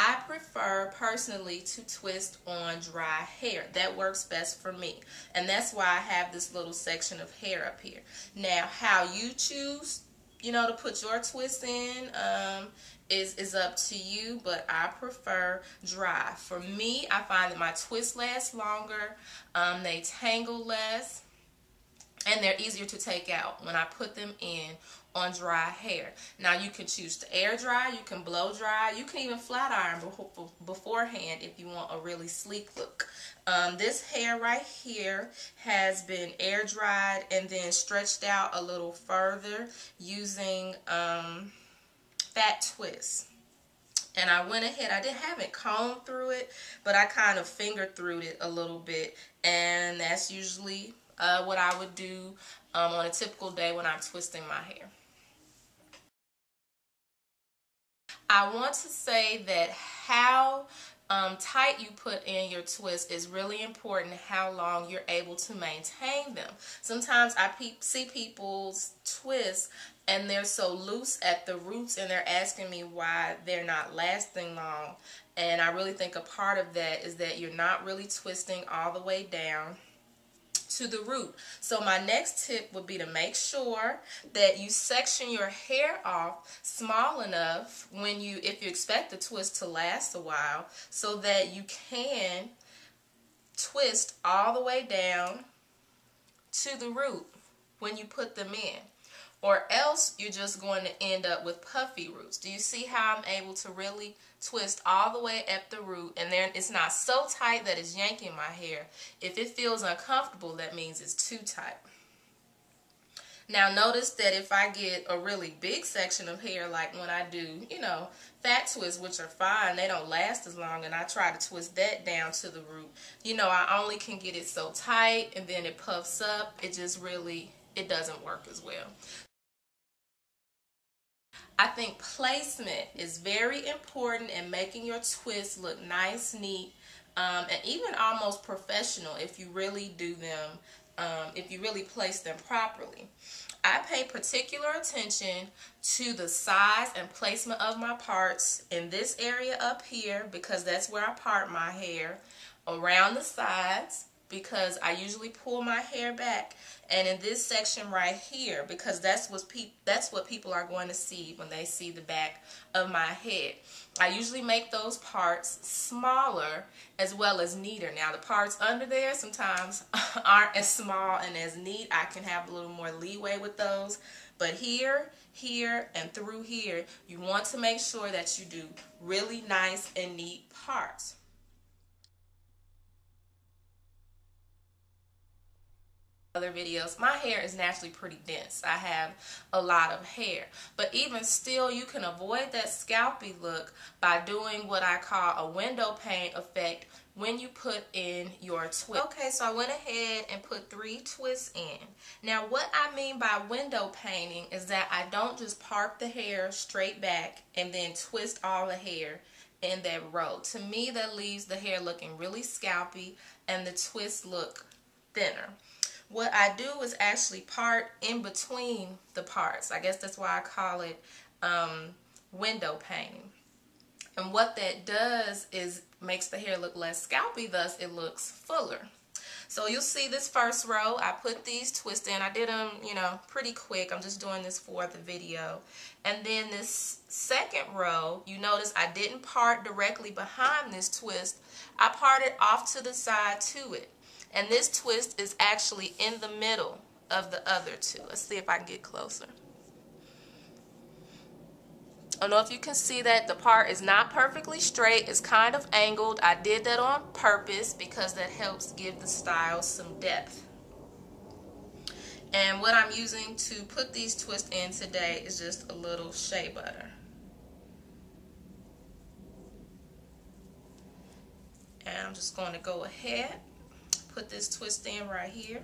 I prefer personally to twist on dry hair. That works best for me. And that's why I have this little section of hair up here. Now, how you choose, to put your twist in is up to you, but I prefer dry. For me, I find that my twists last longer, they tangle less, and they're easier to take out when I put them in on dry hair. Now you can choose to air dry, you can blow dry, you can even flat iron beforehand if you want a really sleek look. This hair right here has been air dried and then stretched out a little further using fat twists. And I went ahead, I haven't combed through it, but I kind of finger through it a little bit, and that's usually what I would do on a typical day when I'm twisting my hair. I want to say that how tight you put in your twist is really important, how long you're able to maintain them. Sometimes I see people's twists and they're so loose at the roots and they're asking me why they're not lasting long. And I really think a part of that is that you're not really twisting all the way down to the root. So my next tip would be to make sure that you section your hair off small enough if you expect the twist to last a while, so that you can twist all the way down to the root when you put them in. Or else you're just going to end up with puffy roots. Do you see how I'm able to really twist all the way at the root, and then it's not so tight that it's yanking my hair? If it feels uncomfortable, that means it's too tight. Now notice that if I get a really big section of hair, like when I do, fat twists, which are fine, they don't last as long, and I try to twist that down to the root, I only can get it so tight, and then it puffs up. It doesn't work as well. I think placement is very important in making your twists look nice, neat, and even almost professional if you really do them, if you really place them properly. I pay particular attention to the size and placement of my parts in this area up here, because that's where I part my hair, around the sides, because I usually pull my hair back, and in this section right here, because that's what people are going to see when they see the back of my head. I usually make those parts smaller as well as neater. Now the parts under there sometimes aren't as small and as neat. I can have a little more leeway with those. But here, and through here, you want to make sure that you do really nice and neat parts. Other videos, my hair is naturally pretty dense. I have a lot of hair, but even still, you can avoid that scalpy look by doing what I call a window pane effect when you put in your twist. Okay, so I went ahead and put 3 twists in. Now what I mean by window painting is that I don't just part the hair straight back and then twist all the hair in that row. To me, that leaves the hair looking really scalpy and the twists look thinner. What I do is actually part in between the parts. I guess that's why I call it window painting. And what that does is makes the hair look less scalpy, thus it looks fuller. So you'll see this first row, I put these twists in. I did them, pretty quick. I'm just doing this for the video. And then this second row, you notice I didn't part directly behind this twist. I parted off to the side to it. And this twist is actually in the middle of the other two. Let's see if I can get closer. I don't know if you can see that the part is not perfectly straight. It's kind of angled. I did that on purpose because that helps give the style some depth. And what I'm using to put these twists in today is just a little shea butter. And I'm just going to go ahead, put this twist in right here.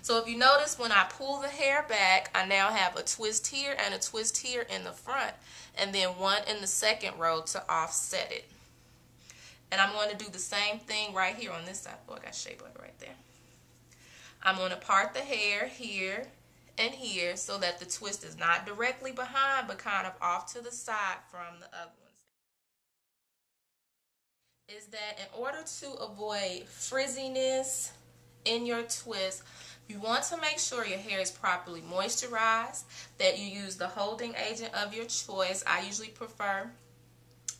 So if you notice, when I pull the hair back, I now have a twist here and a twist here in the front, and then one in the second row to offset it. And I'm going to do the same thing right here on this side. Oh, I got shea butter right there. I'm going to part the hair here and here so that the twist is not directly behind, but kind of off to the side from the other one. is that in order to avoid frizziness in your twist, you want to make sure your hair is properly moisturized, that you use the holding agent of your choice. I usually prefer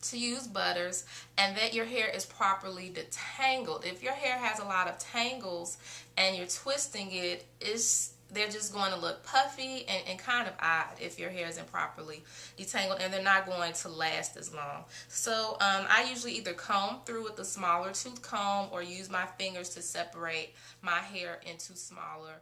to use butters, and that your hair is properly detangled. If your hair has a lot of tangles and you're twisting it, they're just going to look puffy and kind of odd if your hair isn't properly detangled, and they're not going to last as long. So I usually either comb through with the smaller tooth comb or use my fingers to separate my hair into smaller.